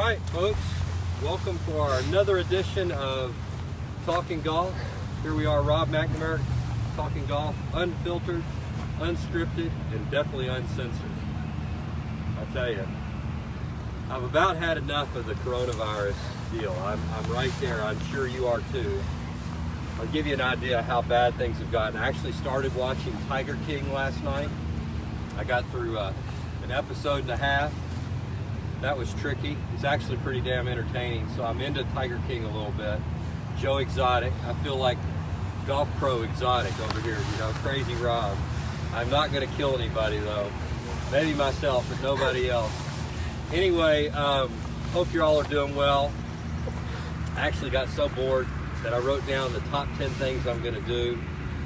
right, folks, welcome for another edition of Talking Golf. Here we are, Rob McNamara, talking golf, unfiltered, unscripted, and definitely uncensored. I tell you, I've about had enough of the coronavirus deal. I'm right there. I'm sure you are too. I'll give you an idea how bad things have gotten. I actually started watching Tiger King last night. I got through an episode and a half. That was tricky. It's actually pretty damn entertaining. So I'm into Tiger King a little bit. Joe Exotic. I feel like Golf Pro Exotic over here, you know, Crazy Rob. I'm not going to kill anybody though. Maybe myself, but nobody else. Anyway, hope you all are doing well. I actually got so bored that I wrote down the top 10 things I'm going to do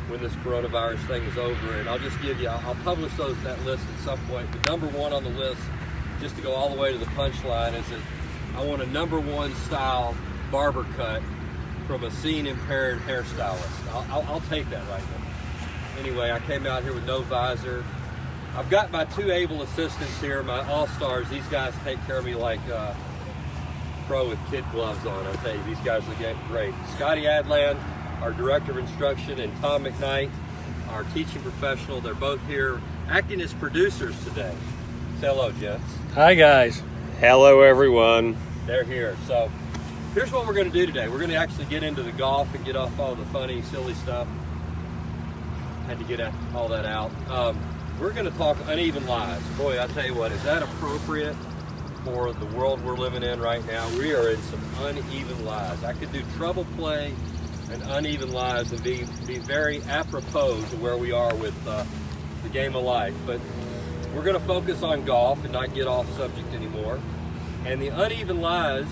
when this coronavirus thing is over, and I'll just give you, I'll publish that list at some point. But number one on the list, just to go all the way to the punchline, is that I want a number one style barber cut from a seeing impaired hairstylist. I'll take that right now. Anyway, I came out here with no visor. I've got my two able assistants here, my all-stars. These guys take care of me like pro with kid gloves on. I tell you, these guys are getting great. Scotty Adland, our director of instruction, and Tom McKnight, our teaching professional. They're both here acting as producers today. Say hello, gents. Hi, guys. Hello, everyone. They're here. So here's what we're going to do today. We're going to actually get into the golf and get off all the funny, silly stuff. Had to get all that out. We're going to talk uneven lies. Boy, I tell you what, is that appropriate for the world we're living in right now? We are in some uneven lies. I could do trouble play and uneven lies and be very apropos to where we are with the game of life. But we're going to focus on golf and not get off subject anymore. And the uneven lies,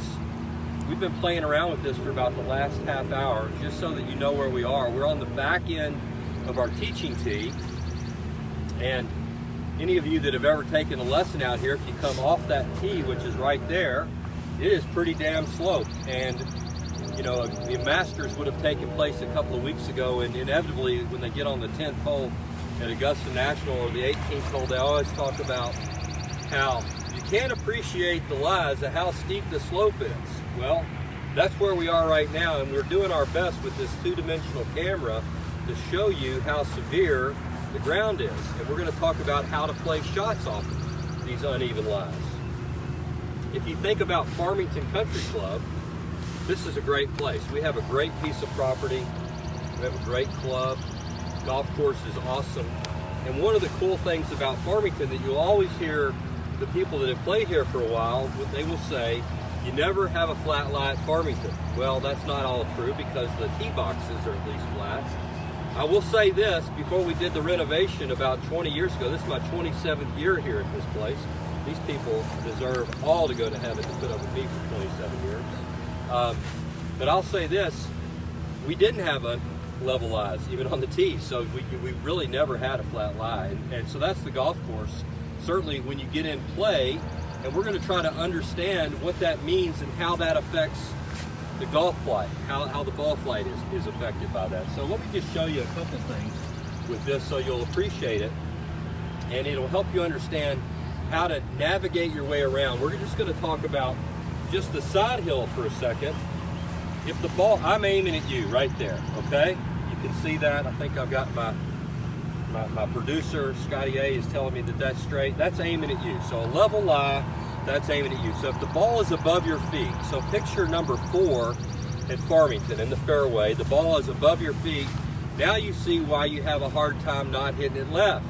we've been playing around with this for about the last half hour, just so that you know where we are. We're on the back end of our teaching tee. And any of you that have ever taken a lesson out here, if you come off that tee, which is right there, it is pretty damn sloped. And you know, the Masters would have taken place a couple of weeks ago, and inevitably when they get on the 10th hole at Augusta National or the 18th hole, they always talk about how you can't appreciate the lies of how steep the slope is. Well, that's where we are right now, and we're doing our best with this two-dimensional camera to show you how severe the ground is. And we're going to talk about how to play shots off of these uneven lies. If you think about Farmington Country Club, this is a great place. We have a great piece of property. We have a great club. Golf course is awesome. And one of the cool things about Farmington that you'll always hear the people that have played here for a while, they will say, you never have a flat lie at Farmington. Well, that's not all true, because the tee boxes are at least flat. I will say this, before we did the renovation about 20 years ago, this is my 27th year here at this place. These people deserve all to go to heaven to put up with me for 27 years. But I'll say this, we didn't have a level lies even on the tee, so we really never had a flat lie. And so that's the golf course. Certainly when you get in play, and we're going to try to understand what that means and how that affects the golf flight, how the ball flight is affected by that. So let me just show you a couple things with this so you'll appreciate it, and it'll help you understand how to navigate your way around. We're just going to talk about just the side hill for a second. If the ball, I'm aiming at you right there, okay? You can see that. I think I've got my producer, Scotty A, is telling me that that's straight. That's aiming at you. So a level lie, that's aiming at you. So if the ball is above your feet, so picture number 4 at Farmington in the fairway, the ball is above your feet. Now you see why you have a hard time not hitting it left.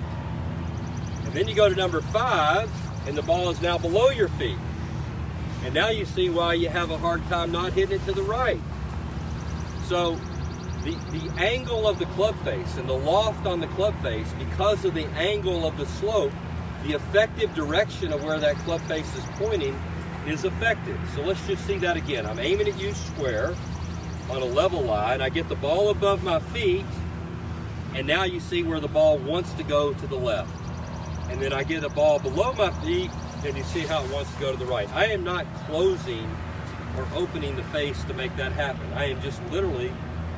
And then you go to number 5, and the ball is now below your feet. And now you see why you have a hard time not hitting it to the right. So the angle of the club face and the loft on the club face, because of the angle of the slope, the effective direction of where that club face is pointing is affected. So let's just see that again. I'm aiming at you square on a level line. I get the ball above my feet, and now you see where the ball wants to go to the left. And then I get a ball below my feet, and you see how it wants to go to the right. I am not closing or opening the face to make that happen. I am just literally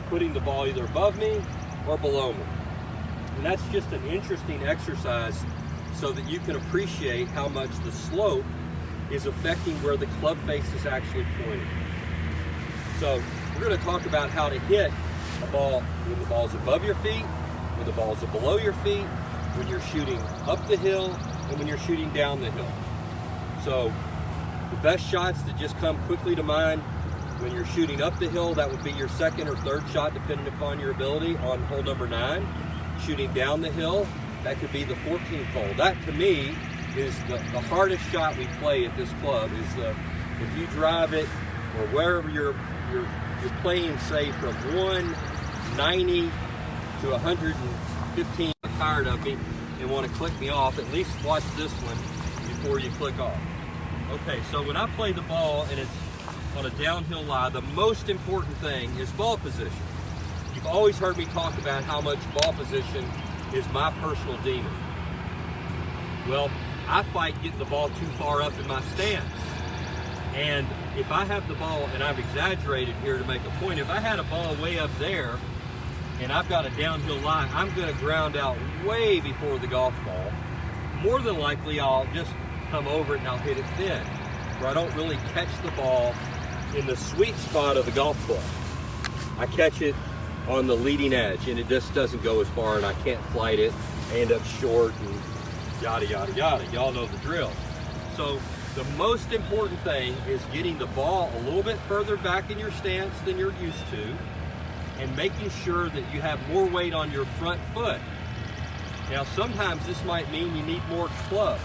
putting the ball either above me or below me. And that's just an interesting exercise so that you can appreciate how much the slope is affecting where the club face is actually pointing. So we're going to talk about how to hit a ball when the ball's above your feet, when the ball's below your feet, when you're shooting up the hill, and when you're shooting down the hill. So the best shots that just come quickly to mind, when you're shooting up the hill, that would be your second or third shot depending upon your ability on hole number 9. Shooting down the hill, that could be the 14th hole. That to me is the hardest shot we play at this club. Is if you drive it or wherever you're playing, say from 190 to 115, tired of me and want to click me off, at least watch this one before you click off. Okay, so when I play the ball and it's on a downhill lie, the most important thing is ball position. You've always heard me talk about how much ball position is my personal demon. Well, I fight getting the ball too far up in my stance. And if I have the ball, and I've exaggerated here to make a point, if I had a ball way up there and I've got a downhill lie, I'm going to ground out way before the golf ball. More than likely, I'll just come over it and I'll hit it thin, where I don't really catch the ball in the sweet spot of the golf club. I catch it on the leading edge and it just doesn't go as far, and I can't flight it. I end up short and yada, yada, yada. Y'all know the drill. So the most important thing is getting the ball a little bit further back in your stance than you're used to, and making sure that you have more weight on your front foot. Now, sometimes this might mean you need more club.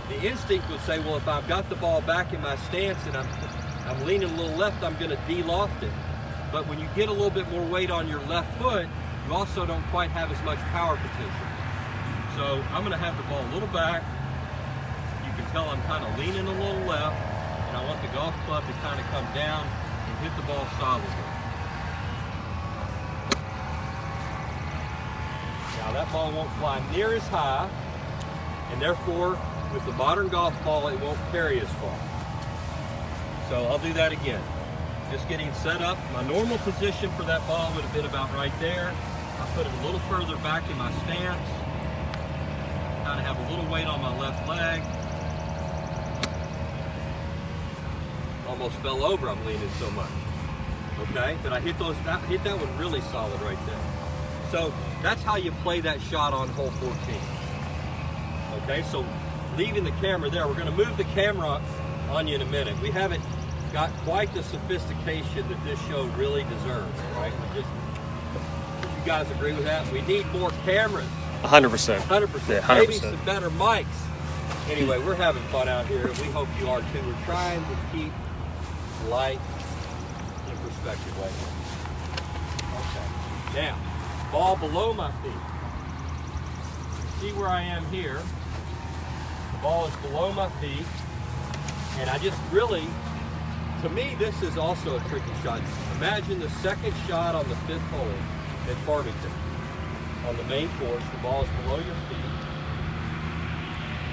The instinct would say, well, if I've got the ball back in my stance and I'm leaning a little left, I'm going to de-loft it. But when you get a little bit more weight on your left foot, you also don't quite have as much power potential. So I'm going to have the ball a little back. You can tell I'm kind of leaning a little left, and I want the golf club to kind of come down and hit the ball solidly. Now that ball won't fly near as high, and therefore with the modern golf ball it won't carry as far. So I'll do that again. Just getting set up. My normal position for that ball would have been about right there. I put it a little further back in my stance. Kind of have a little weight on my left leg. Almost fell over, I'm leaning so much. Okay, but I hit that one really solid right there. So that's how you play that shot on hole 14. Okay, so leaving the camera there, we're going to move the camera on you in a minute. We haven't got quite the sophistication that this show really deserves, right? Would you guys agree with that? We need more cameras. 100%. 100%. Yeah, 100%. Maybe some better mics. Anyway, we're having fun out here. We hope you are too. We're trying to keep light in perspective right now. Okay. Now, ball below my feet. See where I am here. The ball is below my feet. And I just really, to me, this is also a tricky shot. Imagine the second shot on the 5th hole at Farmington. On the main course, the ball is below your feet.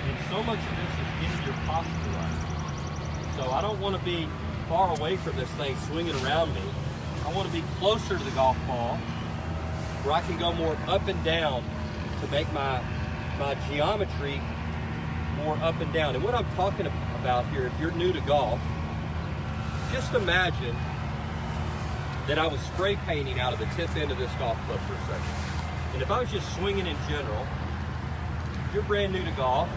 And so much of this is getting your posture right. So I don't want to be far away from this thing swinging around me. I want to be closer to the golf ball where I can go more up and down to make my geometry more up and down. And what I'm talking about here, if you're new to golf, just imagine that I was spray painting out of the tip end of this golf club for a second. And if I was just swinging in general, if you're brand new to golf,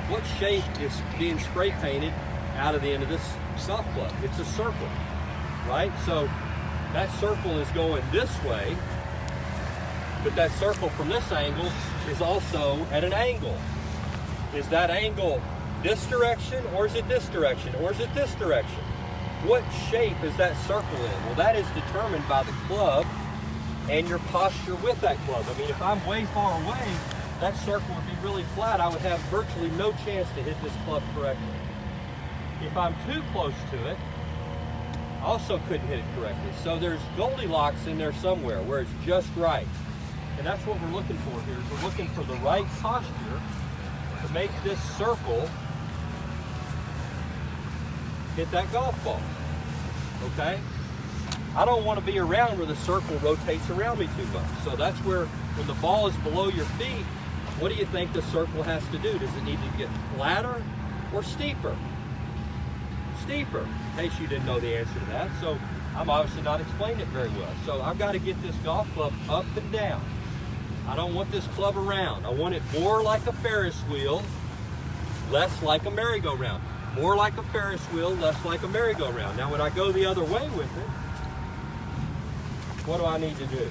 what shape is being spray painted out of the end of this golf club? It's a circle, right? So that circle is going this way, but that circle from this angle is also at an angle. Is that angle this direction, or is it this direction, or is it this direction? What shape is that circle in? Well, that is determined by the club and your posture with that club. I mean, if I'm way far away, that circle would be really flat. I would have virtually no chance to hit this club correctly. If I'm too close to it, I also couldn't hit it correctly. So there's Goldilocks in there somewhere where it's just right. And that's what we're looking for here. Is we're looking for the right posture to make this circle hit that golf ball, okay? I don't want to be around where the circle rotates around me too much. So that's where, when the ball is below your feet, what do you think the circle has to do? Does it need to get flatter or steeper? Steeper. In case you didn't know the answer to that. So I'm obviously not explaining it very well. So I've got to get this golf club up and down. I don't want this club around. I want it more like a Ferris wheel, less like a merry-go-round. More like a Ferris wheel, less like a merry-go-round. Now when I go the other way with it, what do I need to do?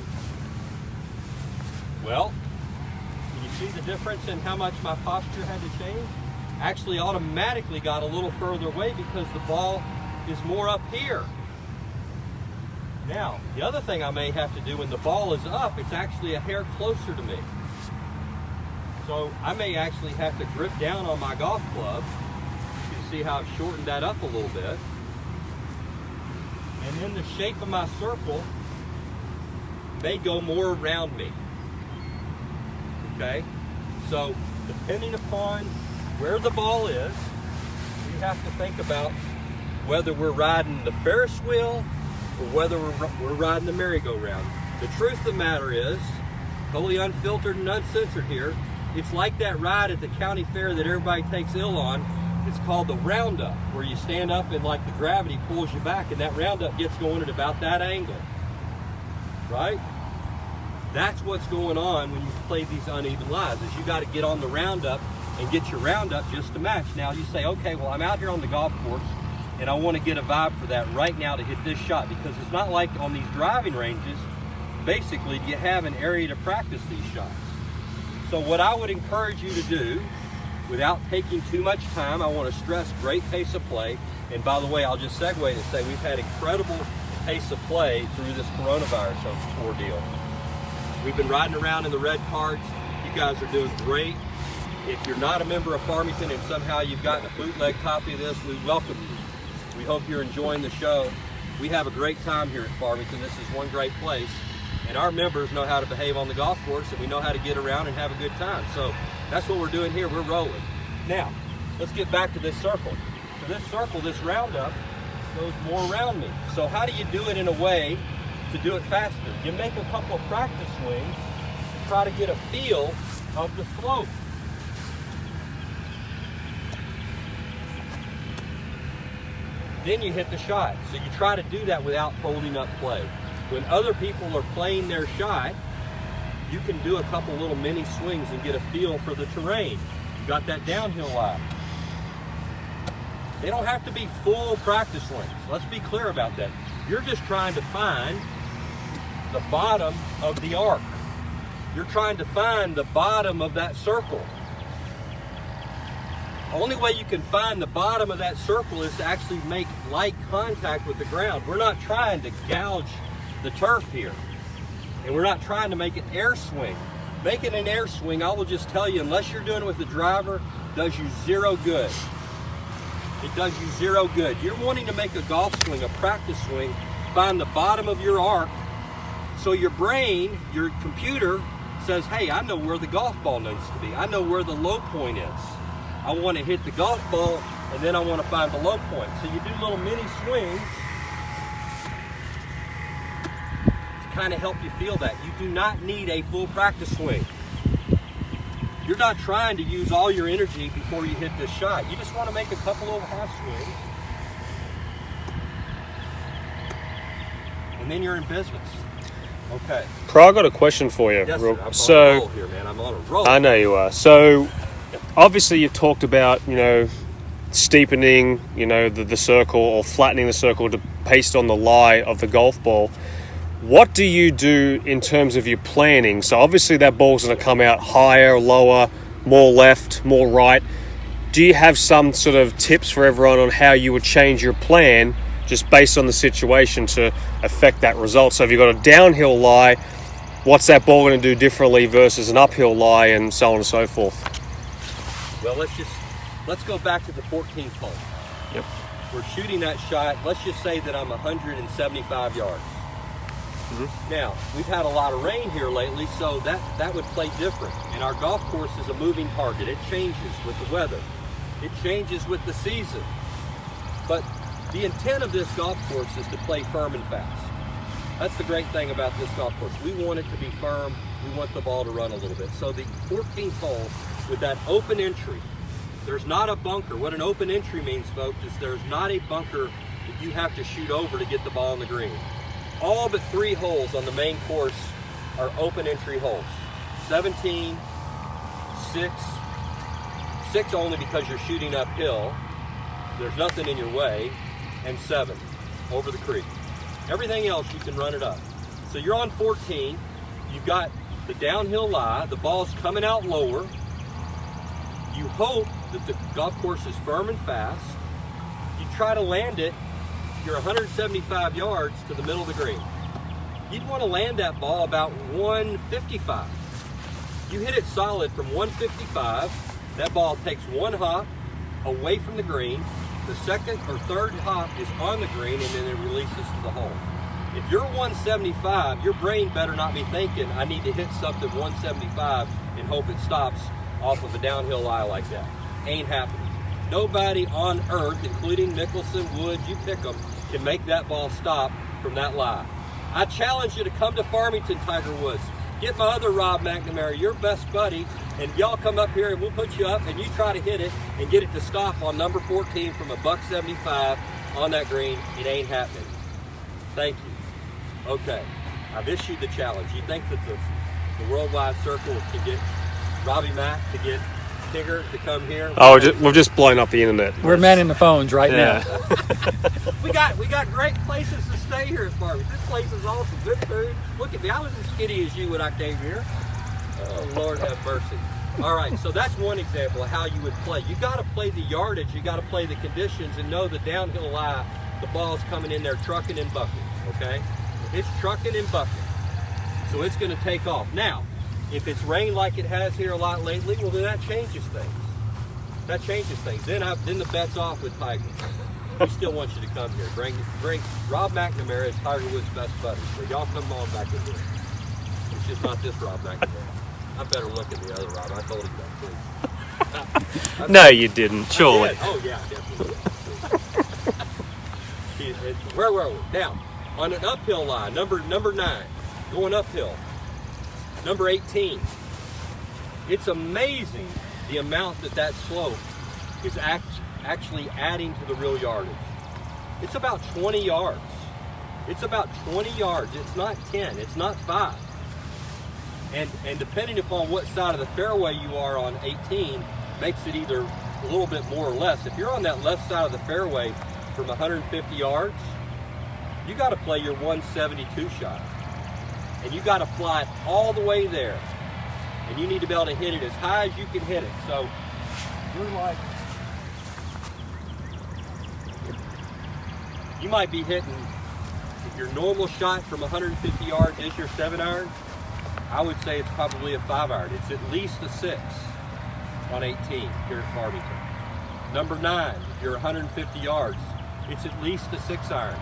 Well, can you see the difference in how much my posture had to change? Actually automatically got a little further away because the ball is more up here. Now, the other thing I may have to do when the ball is up, it's actually a hair closer to me. So I may actually have to grip down on my golf club. You can see how I've shortened that up a little bit. And then the shape of my circle may go more around me. Okay? So depending upon where the ball is, we have to think about whether we're riding the Ferris wheel or whether we're riding the merry-go-round. The truth of the matter is, totally unfiltered and uncensored here, it's like that ride at the county fair that everybody takes ill on. It's called the roundup, where you stand up and like the gravity pulls you back, and that roundup gets going at about that angle, right? That's what's going on when you play these uneven lies, is you got to get on the roundup and get your roundup just to match. Now you say, okay, well, I'm out here on the golf course and I want to get a vibe for that right now to hit this shot, because it's not like on these driving ranges, basically, you have an area to practice these shots. So what I would encourage you to do, without taking too much time, I want to stress great pace of play. And by the way, I'll just segue to say we've had incredible pace of play through this coronavirus ordeal. We've been riding around in the red carts. You guys are doing great. If you're not a member of Farmington and somehow you've gotten a bootleg copy of this, we welcome you. We hope you're enjoying the show. We have a great time here at Farmington. This is one great place. And our members know how to behave on the golf course, and we know how to get around and have a good time. So that's what we're doing here. We're rolling. Now, let's get back to this circle. So this circle, this roundup, goes more around me. So how do you do it in a way to do it faster? You make a couple of practice swings to try to get a feel of the slope. Then you hit the shot. So you try to do that without holding up play. When other people are playing their shot, you can do a couple little mini swings and get a feel for the terrain. You got that downhill lie. They don't have to be full practice swings. Let's be clear about that. You're just trying to find the bottom of the arc. You're trying to find the bottom of that circle. The only way you can find the bottom of that circle is to actually make light contact with the ground. We're not trying to gouge the turf here. And we're not trying to make an air swing. Making an air swing, I will just tell you, unless you're doing it with the driver, does you zero good. It does you zero good. You're wanting to make a golf swing, a practice swing, find the bottom of your arc, so your brain, your computer, says, hey, I know where the golf ball needs to be. I know where the low point is. I want to hit the golf ball, and then I want to find the low point. So you do little mini swings to kind of help you feel that. You do not need a full practice swing. You're not trying to use all your energy before you hit this shot. You just want to make a couple little half swings, and then you're in business. Okay. Pro, I got a question for you. Yes, sir. I'm on a roll here, man. I'm on a roll. I know you are. So, obviously, you've talked about, steepening, the circle or flattening the circle based on the lie of the golf ball. What do you do in terms of your planning? So, obviously, that ball's going to come out higher, lower, more left, more right. Do you have some sort of tips for everyone on how you would change your plan just based on the situation to affect that result? So if you've got a downhill lie, what's that ball going to do differently versus an uphill lie, and so on and so forth? Well, let's go back to the 14th hole. Yep. We're shooting that shot. Let's just say that I'm 175 yards. Mm-hmm. Now, we've had a lot of rain here lately, so that would play different. And our golf course is a moving target. It changes with the weather. It changes with the season. But the intent of this golf course is to play firm and fast. That's the great thing about this golf course. We want it to be firm. We want the ball to run a little bit. So the 14th hole with that open entry, there's not a bunker. What an open entry means, folks, is there's not a bunker that you have to shoot over to get the ball on the green. All but 3 holes on the main course are open entry holes. 17, 6 only because you're shooting uphill. There's nothing in your way, and 7 over the creek. Everything else you can run it up. So you're on 14, you've got the downhill lie, the ball's coming out lower. You hope that the golf course is firm and fast. You try to land it, you're 175 yards to the middle of the green. You'd want to land that ball about 155. You hit it solid from 155, that ball takes 1 hop away from the green. The second or third hop is on the green, and then it releases to the hole. If you're 175, your brain better not be thinking, I need to hit something 175 and hope it stops off of a downhill lie like that. Ain't happening. Nobody on earth, including Mickelson, Woods, you pick them, can make that ball stop from that lie. I challenge you to come to Farmington, Tiger Woods. Get my other Rob McNamara, your best buddy, and y'all come up here and we'll put you up and you try to hit it and get it to stop on number 14 from a $175 on that green. It ain't happening. Thank you. Okay, I've issued the challenge. You think that the Worldwide Circle can get Robbie Mack to get Tigger to come here? Oh, we've just blown up the internet. We're manning the phones right now. we got great places to stay here at Farmington. This place is awesome. Good food. Look at me. I was as skinny as you when I came here. Oh, Lord have mercy. All right, so that's one example of how you would play. You got to play the yardage. You got to play the conditions and know the downhill lie, the ball's coming in there trucking and bucking, okay? It's trucking and bucking. So it's going to take off. Now, if it's rained like it has here a lot lately, well, then that changes things. That changes things. Then the bet's off with Tiger. We still want you to come here. Bring Rob McNamara is Tiger Woods' best buddy. So y'all come on back in here. It's just not this Rob McNamara. I better look at the other Rob. I told him that too. No, you didn't. Surely. Oh yeah, definitely. Where were we? Now, on an uphill line, number 9, going uphill. Number 18. It's amazing the amount that slope is actually adding to the real yardage. It's about 20 yards. It's about 20 yards. It's not 10. It's not 5. And depending upon what side of the fairway you are on 18, makes it either a little bit more or less. If you're on that left side of the fairway from 150 yards, you got to play your 172 shot. And you got to fly it all the way there. And you need to be able to hit it as high as you can hit it. So you're like, you might be hitting, if your normal shot from 150 yards is your 7-iron, I would say it's probably a 5-iron. It's at least a 6 on 18 here at Farmington. Number 9, if you're 150 yards, it's at least a 6-iron.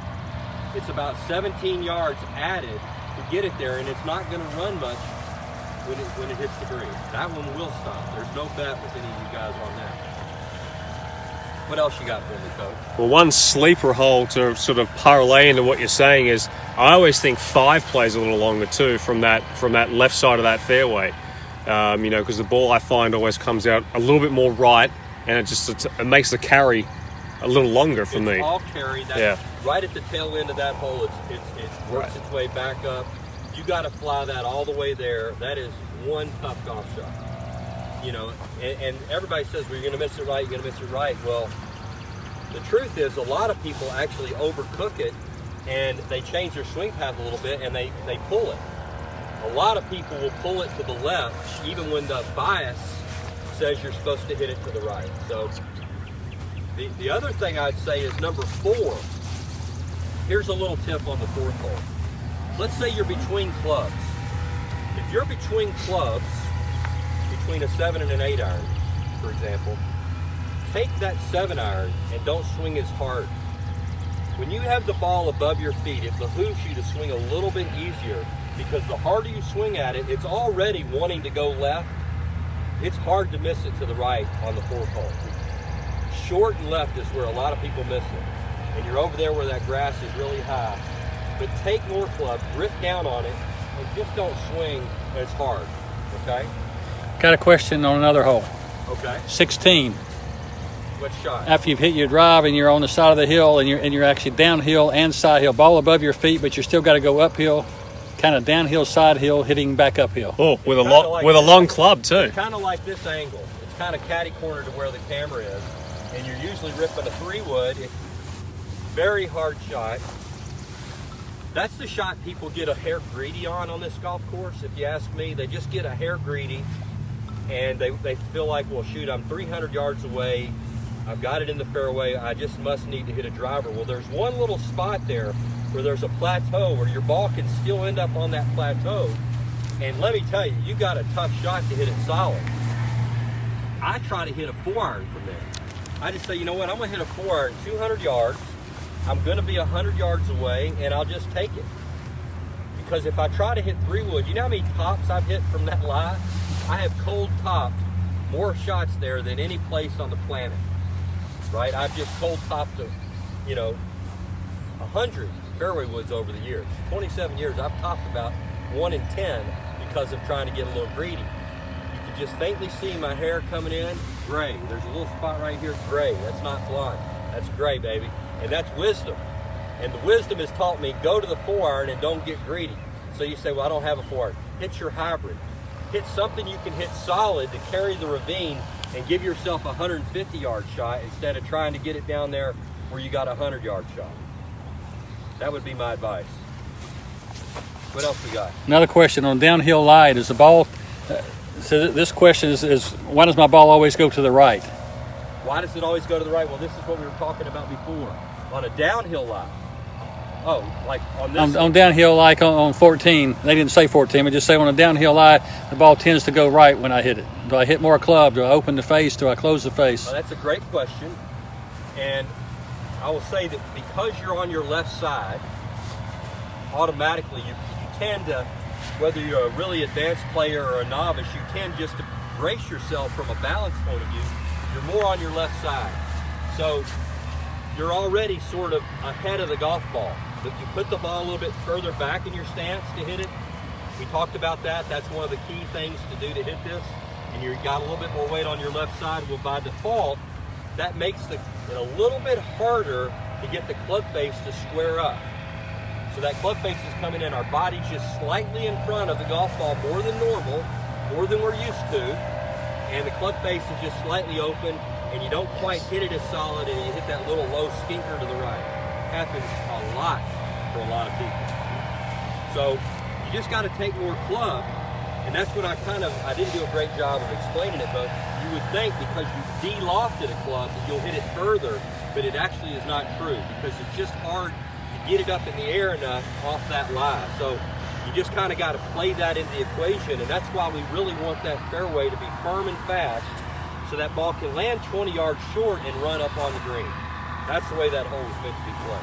It's about 17 yards added to get it there, and it's not going to run much when it hits the green. That one will stop. There's no bet with any of you guys on that. What else you got for me, Coach? Well, one sleeper hole to sort of parlay into what you're saying is I always think 5 plays a little longer too from that left side of that fairway. Because the ball I find always comes out a little bit more right, and it makes the carry a little longer for me. It's all carry. Right at the tail end of that hole, it works its way back up. You got to fly that all the way there. That is one tough golf shot. And everybody says, well, you're going to miss it right, you're going to miss it right. Well, the truth is a lot of people actually overcook it, and they change their swing path a little bit, and they pull it. A lot of people will pull it to the left, even when the bias says you're supposed to hit it to the right. So the other thing I'd say is number 4. Here's a little tip on the 4th hole. Let's say you're between clubs. If you're between clubs, between a 7 and an 8-iron, for example, take that 7-iron and don't swing as hard. When you have the ball above your feet, it behooves you to swing a little bit easier, because the harder you swing at it, it's already wanting to go left. It's hard to miss it to the right on the 4th hole. Short and left is where a lot of people miss it. And you're over there where that grass is really high. but take more club, grip down on it, and just don't swing as hard, okay? Got a question on another hole. Okay. 16. What shot? After you've hit your drive and you're on the side of the hill and you're actually downhill and side hill, ball above your feet, but you're still got to go uphill, kind of downhill, side hill, hitting back uphill. Oh, with like a long club too. It's kind of like this angle. It's kind of catty corner to where the camera is, and you're usually ripping a 3-wood. It's very hard shot. That's the shot people get a hair greedy on this golf course. If you ask me, they just get a hair greedy, and they feel like, well, shoot, I'm 300 yards away. I've got it in the fairway. I just must need to hit a driver. Well, there's one little spot there where there's a plateau where your ball can still end up on that plateau. And let me tell you, you got a tough shot to hit it solid. I try to hit a 4-iron from there. I just say, you know what, I'm going to hit a 4-iron 200 yards. I'm going to be 100 yards away, and I'll just take it. Because if I try to hit 3-wood, you know how many tops I've hit from that lie? I have cold topped more shots there than any place on the planet. Right? I've just cold topped, 100 fairway woods over the years. 27 years, I've topped about 1 in 10 because of trying to get a little greedy. You can just faintly see my hair coming in, gray. There's a little spot right here, gray. That's not blonde. That's gray, baby. And that's wisdom. And the wisdom has taught me, go to the 4-iron and don't get greedy. So you say, well, I don't have a 4-iron. Hit your hybrid. Hit something you can hit solid to carry the ravine and give yourself a 150-yard shot instead of trying to get it down there where you got a 100-yard shot. That would be my advice. What else we got? Another question on downhill lie. Does the ball, so this question is why does my ball always go to the right? Why does it always go to the right? Well, this is what we were talking about before. On a downhill lie. Oh, like on this? On downhill, like on 14, they didn't say 14, but just say on a downhill lie, the ball tends to go right when I hit it. Do I hit more club? Do I open the face? Do I close the face? Well, that's a great question. And I will say that because you're on your left side, automatically you tend to, whether you're a really advanced player or a novice, you tend just to brace yourself from a balance point of view. You're more on your left side. So you're already sort of ahead of the golf ball. But you put the ball a little bit further back in your stance to hit it. We talked about that. That's one of the key things to do to hit this. And you got a little bit more weight on your left side. Well, by default, that makes it a little bit harder to get the club face to square up. So that club face is coming in. Our body's just slightly in front of the golf ball, more than normal, more than we're used to. And the club face is just slightly open, and you don't quite hit it as solid, and you hit that little low skinker to the right. Happens a lot for a lot of people. So you just got to take more club, and that's what I didn't do a great job of explaining it, but you would think because you de-lofted a club that you'll hit it further, but it actually is not true because it's just hard to get it up in the air enough off that lie. So you just kind of got to play that into the equation, and that's why we really want that fairway to be firm and fast so that ball can land 20 yards short and run up on the green. That's the way that hole is meant to be played.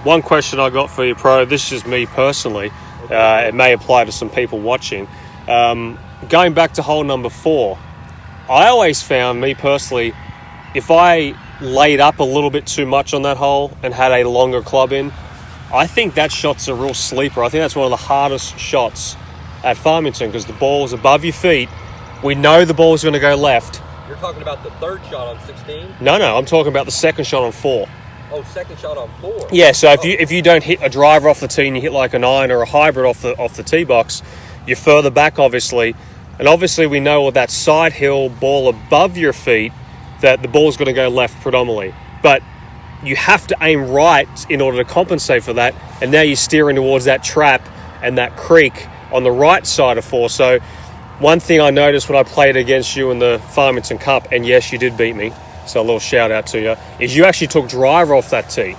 One question I got for you, Pro, this is just me personally. Okay. It may apply to some people watching. Going back to hole number 4, I always found, me personally, if I laid up a little bit too much on that hole and had a longer club in, I think that shot's a real sleeper. I think that's one of the hardest shots at Farmington because the ball's above your feet. We know the ball's going to go left. You're talking about the third shot on 16? No, I'm talking about the second shot on 4. Oh, second shot on 4. Yeah, so if you don't hit a driver off the tee and you hit like an iron or a hybrid off the tee box, you're further back, obviously. And obviously we know with that side hill ball above your feet that the ball's going to go left predominantly. But you have to aim right in order to compensate for that. And now you're steering towards that trap and that creek on the right side of 4. So one thing I noticed when I played against you in the Farmington Cup, and yes, you did beat me, so a little shout out to you, is you actually took driver off that tee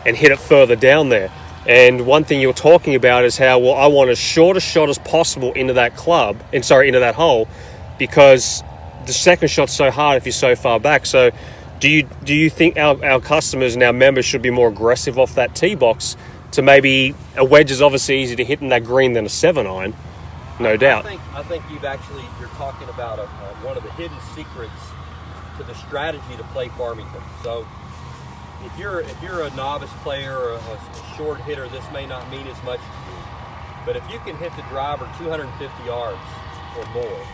and hit it further down there. And one thing you're talking about is how, well, I want as short a shot as possible into that into that hole, because the second shot's so hard if you're so far back. So do you think our customers and our members should be more aggressive off that tee box to maybe, a wedge is obviously easier to hit in that green than a 7-iron, no doubt. I think you're talking about one of the hidden secrets to the strategy to play Farmington. So if you're a novice player or a short hitter, this may not mean as much to you. But if you can hit the driver 250 yards or more,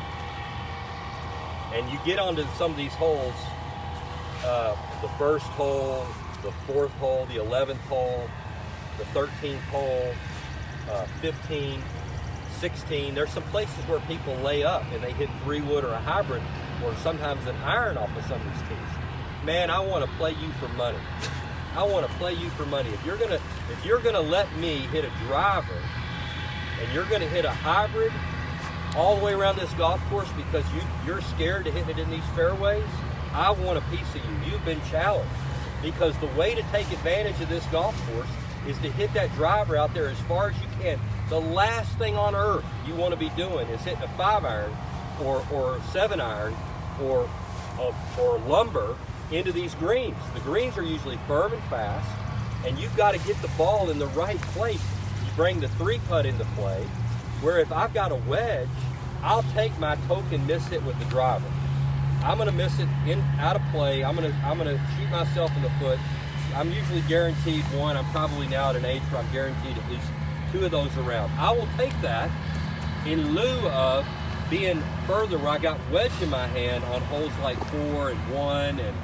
and you get onto some of these holes, the first hole, the fourth hole, the 11th hole, the 13th hole, 15, 16. There's some places where people lay up and they hit 3-wood or a hybrid or sometimes an iron off of some of these tees. Man, I want to play you for money. I want to play you for money. If you're gonna let me hit a driver and you're gonna hit a hybrid all the way around this golf course because you're scared to hit it in these fairways, I want a piece of you. You've been challenged. Because the way to take advantage of this golf course is to hit that driver out there as far as you can. The last thing on earth you want to be doing is hitting a 5-iron or 7-iron or lumber into these greens. The greens are usually firm and fast, and you've got to get the ball in the right place. You bring the 3-putt into play, where if I've got a wedge, I'll take my token miss hit with the driver. I'm going to miss it out of play. I'm going to shoot myself in the foot. I'm usually guaranteed one. I'm probably now at an age where I'm guaranteed at least 2 of those around. I will take that in lieu of being further where I got wedge in my hand on holes like 4 and 1 and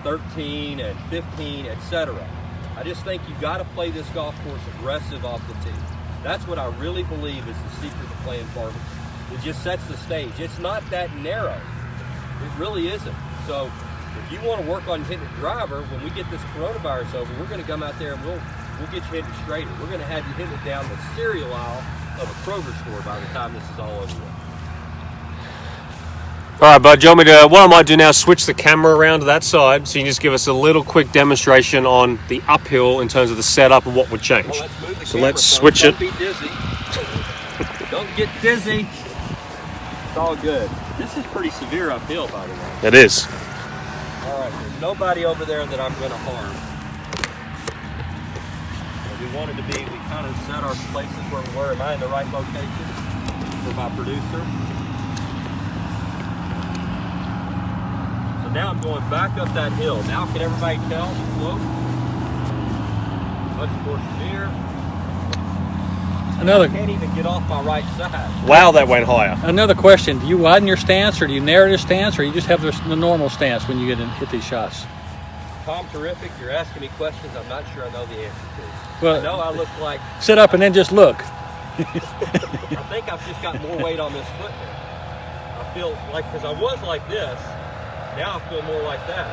13 and 15, etc. I just think you've got to play this golf course aggressive off the tee. That's what I really believe is the secret to playing Farmington. It just sets the stage. It's not that narrow. It really isn't. So if you want to work on hitting a driver, when we get this coronavirus over, we're going to come out there and we'll get you hitting straighter. We're going to have you hitting it down the cereal aisle of a Kroger store by the time this is all over with. All right, bud, do you want me to, what I might do now is switch the camera around to that side so you can just give us a little quick demonstration on the uphill in terms of the setup and what would change. Well, let's move the So camera, let's folks. switch Don't it. be dizzy. Don't get dizzy. It's all good. This is pretty severe uphill, by the way. It is. All right, there's nobody over there that I'm going to harm. What we wanted to be, we kind of set our places where we were. Am I in the right location for my producer? So now I'm going back up that hill. Now can everybody tell the slope? Much more severe. I can't even get off my right side. Wow, that went higher. Another question: do you widen your stance, or do you narrow your stance, or you just have the normal stance when you get in, hit these shots? Tom, terrific. You're asking me questions I'm not sure I know the answer to. Well, I know I look like... sit up and then just look. I think I've just got more weight on this foot now. I feel like, because I was like this, now I feel more like that.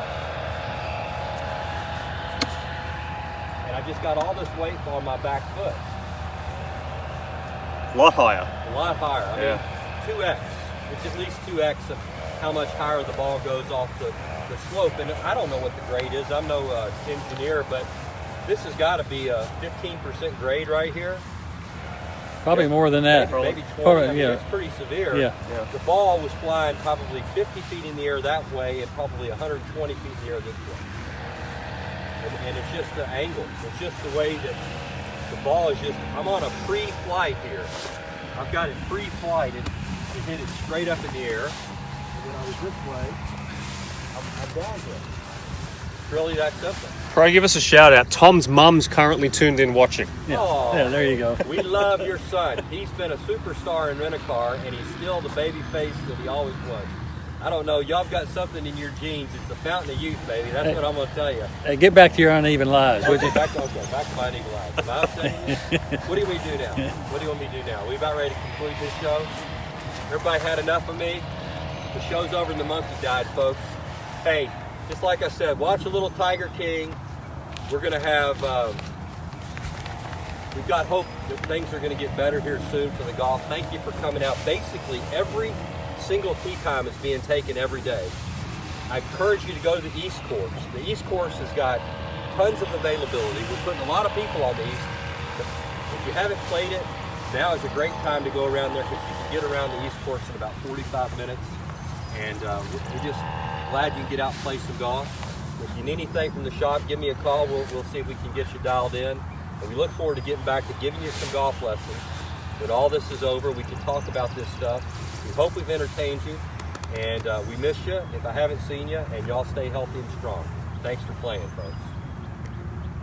And I just got all this weight on my back foot. A lot higher. A lot higher. I mean, 2x. It's at least 2x of how much higher the ball goes off the slope. And I don't know what the grade is. I'm no engineer, but this has got to be a 15% grade right here. Probably more than that. Maybe 20. Probably, I mean, yeah. it's pretty severe. Yeah. The ball was flying probably 50 feet in the air that way and probably 120 feet in the air this way. And it's just the angle. It's just the way that the ball is just, I'm on a pre-flight here. I've got it pre-flight and hit it straight up in the air. And when I was this way, I'm down here. It's really that simple. Probably give us a shout out. Tom's mum's currently tuned in watching. Yeah. Aw. Yeah, there you go. We love your son. He's been a superstar in rent-a-car, and he's still the baby face that he always was. I don't know. Y'all got something in your genes. It's a fountain of youth, baby. That's what I'm going to tell you. Hey, get back to your uneven lives, would you? Back to my uneven lives. Am I upsetting you? What do we do now? What do you want me to do now? We about ready to conclude this show? Everybody had enough of me? The show's over and the monkey died, folks. Hey, just like I said, watch a little Tiger King. We're going to have, we've got hope that things are going to get better here soon for the golf. Thank you for coming out. Basically, every single tee time is being taken every day. I encourage you to go to the East Course. The East Course has got tons of availability. We're putting a lot of people on the East. If you haven't played it, now is a great time to go around there because you can get around the East Course in about 45 minutes. And we're just glad you can get out and play some golf. If you need anything from the shop, give me a call. We'll see if we can get you dialed in. And we look forward to getting back to giving you some golf lessons. When all this is over, we can talk about this stuff. We hope we've entertained you. And we miss you if I haven't seen you. And y'all stay healthy and strong. Thanks for playing, folks.